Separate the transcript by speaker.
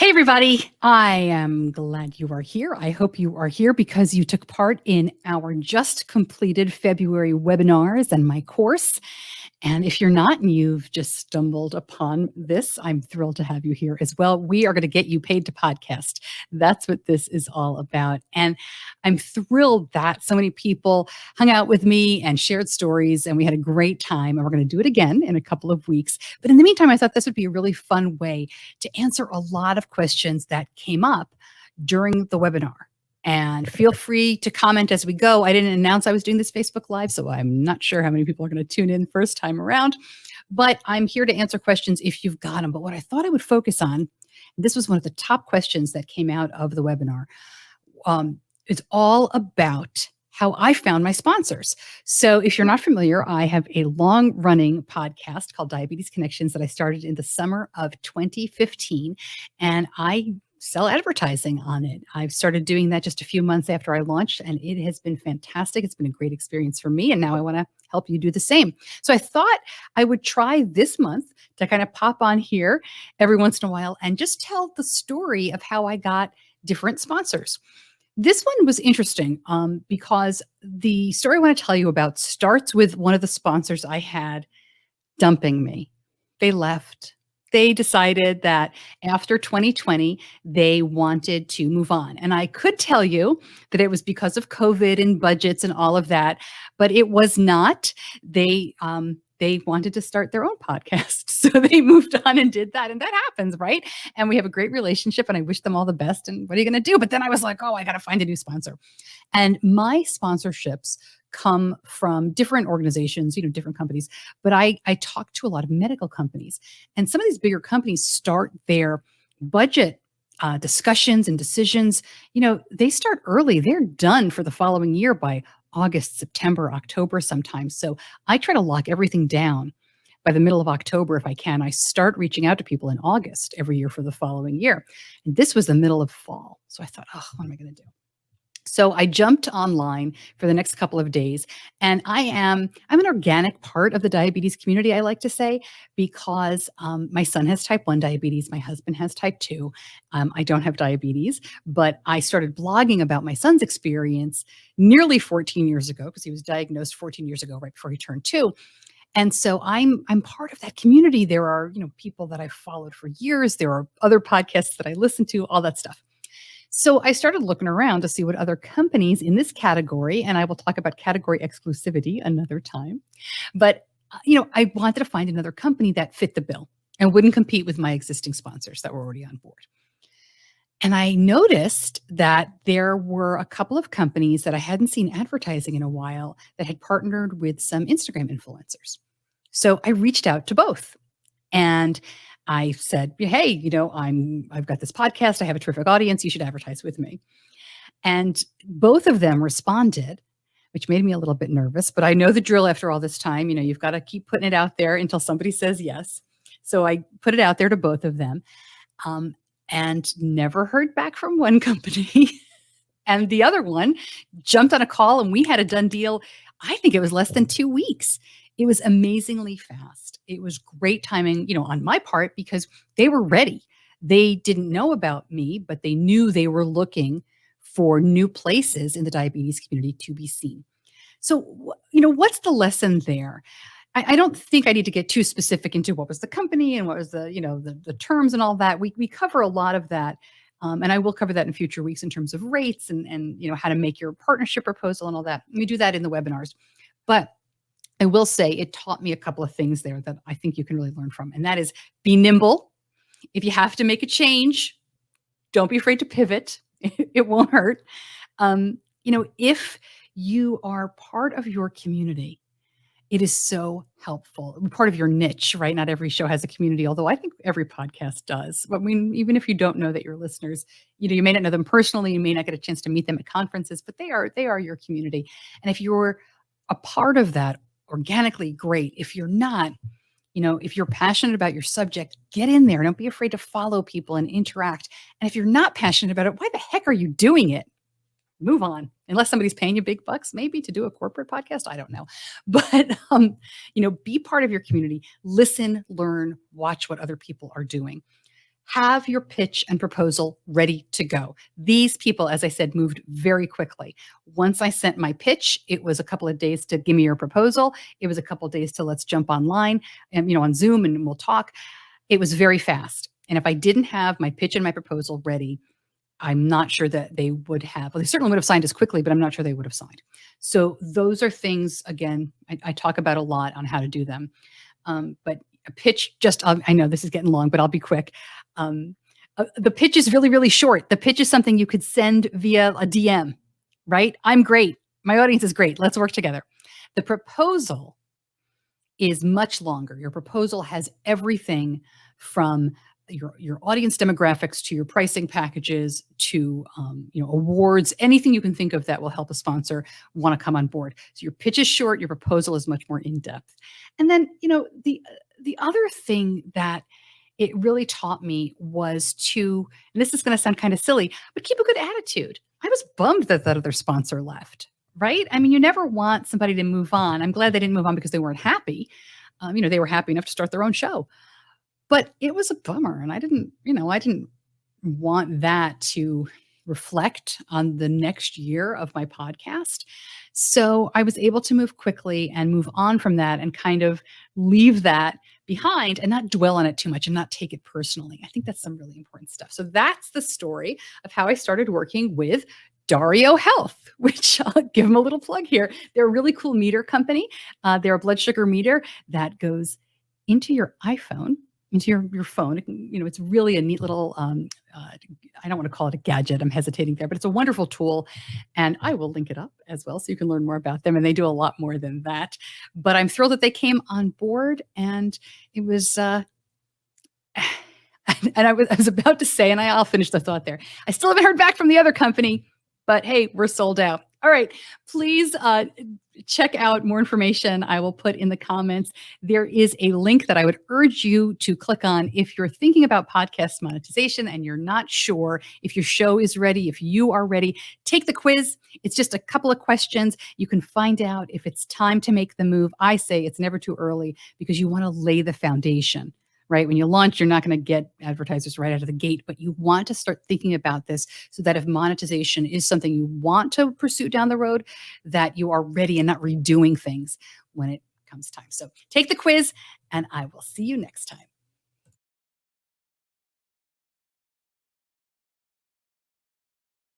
Speaker 1: Hey, everybody. I am glad you are here. I hope you are here because you took part in our just completed February webinars and my course. And if you're not and you've just stumbled upon this, I'm thrilled to have you here as well. We are going to get you paid to podcast. That's what this is all about. And I'm thrilled that so many people hung out with me and shared stories, and we had a great time. And we're going to do it again in a couple of weeks. But in the meantime, I thought this would be a really fun way to answer a lot of questions that came up during the webinar. And feel free to comment as we go. I didn't announce I was doing this Facebook Live, so I'm not sure how many people are going to tune in first time around. But I'm here to answer questions if you've got them. But what I thought I would focus on, this was one of the top questions that came out of the webinar. It's all about how I found my sponsors. So if you're not familiar, I have a long-running podcast called Diabetes Connections that I started in the summer of 2015, and I sell advertising on it. I've started doing that just a few months after I launched, and it has been fantastic. It's been a great experience for me, and now I want to help you do the same. So I thought I would try this month to kind of pop on here every once in a while and just tell the story of how I got different sponsors. This one was interesting because the story I want to tell you about starts with one of the sponsors I had dumping me. They left. They decided that after 2020, they wanted to move on. And I could tell you that it was because of COVID and budgets and all of that, but it was not. They wanted to start their own podcast. So they moved on and did that. And that happens, right? And we have a great relationship and I wish them all the best. And what are you going to do? But then I was like, oh, I got to find a new sponsor. And my sponsorships come from different organizations, different companies, but I talk to a lot of medical companies. And some of these bigger companies start their budget discussions and decisions, they start early. They're done for the following year by August, September, October sometimes. So I try to lock everything down by the middle of October if I can. I start reaching out to people in August every year for the following year. And this was the middle of fall. So I thought, oh, what am I going to do? So I jumped online for the next couple of days, and I'm an organic part of the diabetes community, I like to say, because my son has type 1 diabetes. My husband has type 2. I don't have diabetes, but I started blogging about my son's experience nearly 14 years ago because he was diagnosed 14 years ago, right before he turned 2. And so I'm part of that community. There are, people that I've followed for years. There are other podcasts that I listen to, all that stuff. So I started looking around to see what other companies in this category, and I will talk about category exclusivity another time. But, I wanted to find another company that fit the bill and wouldn't compete with my existing sponsors that were already on board. And I noticed that there were a couple of companies that I hadn't seen advertising in a while that had partnered with some Instagram influencers. So I reached out to both. And I said, hey, I've got this podcast. I have a terrific audience. You should advertise with me. And both of them responded, which made me a little bit nervous, but I know the drill after all this time. You've got to keep putting it out there until somebody says yes. So I put it out there to both of them and never heard back from one company. And the other one jumped on a call and we had a done deal. I think it was less than 2 weeks. It was amazingly fast. It was great timing, on my part because they were ready. They didn't know about me, but they knew they were looking for new places in the diabetes community to be seen. So, what's the lesson there? I don't think I need to get too specific into what was the company and what was the terms and all that. We cover a lot of that. And I will cover that in future weeks in terms of rates and how to make your partnership proposal and all that. We do that in the webinars. But I will say it taught me a couple of things there that I think you can really learn from. And that is be nimble. If you have to make a change, don't be afraid to pivot. It won't hurt. If you are part of your community, it is so helpful. Part of your niche, right? Not every show has a community, although I think every podcast does. But even if you don't know that your listeners, you may not know them personally, you may not get a chance to meet them at conferences, but they are your community. And if you're a part of that organically, great. If you're not, if you're passionate about your subject, get in there. Don't be afraid to follow people and interact. And if you're not passionate about it, why the heck are you doing it? Move on. Unless somebody's paying you big bucks, maybe to do a corporate podcast. I don't know. But, be part of your community. Listen, learn, watch what other people are doing. Have your pitch and proposal ready to go. These people, as I said, moved very quickly. Once I sent my pitch, it was a couple of days to give me your proposal. It was a couple of days to let's jump online and on Zoom and we'll talk. It was very fast. And if I didn't have my pitch and my proposal ready, I'm not sure that they would have. Well, they certainly would have signed as quickly, but I'm not sure they would have signed. So those are things again I talk about a lot on how to do them. But a pitch, just I know this is getting long, but I'll be quick. Um, the pitch is really, really short. The pitch is something you could send via a DM, right? I'm great. My audience is great. Let's work together. The proposal is much longer. Your proposal has everything from your audience demographics to your pricing packages to awards, anything you can think of that will help a sponsor want to come on board. So your pitch is short, your proposal is much more in depth. And then the other thing that it really taught me was to, and this is going to sound kind of silly, but keep a good attitude. I was bummed that that other sponsor left, right? I mean, you never want somebody to move on. I'm glad they didn't move on because they weren't happy. They were happy enough to start their own show, but it was a bummer. And I didn't want that to reflect on the next year of my podcast. So I was able to move quickly and move on from that and kind of leave that behind and not dwell on it too much and not take it personally. I think that's some really important stuff. So that's the story of how I started working with Dario Health, which I'll give them a little plug here. They're a really cool meter company. They're a blood sugar meter that goes into your iPhone, into your phone. It's really a neat little, I don't want to call it a gadget. I'm hesitating there, but it's a wonderful tool. And I will link it up as well so you can learn more about them. And they do a lot more than that. But I'm thrilled that they came on board. And it was, and I was about to say, and I'll finish the thought there. I still haven't heard back from the other company, but hey, we're sold out. All right. Please check out more information. I will put in the comments. There is a link that I would urge you to click on if you're thinking about podcast monetization and you're not sure if your show is ready, if you are ready. Take the quiz. It's just a couple of questions. You can find out if it's time to make the move. I say it's never too early because you want to lay the foundation. Right? When you launch, you're not going to get advertisers right out of the gate, but you want to start thinking about this so that if monetization is something you want to pursue down the road, that you are ready and not redoing things when it comes time. So take the quiz and I will see you next time.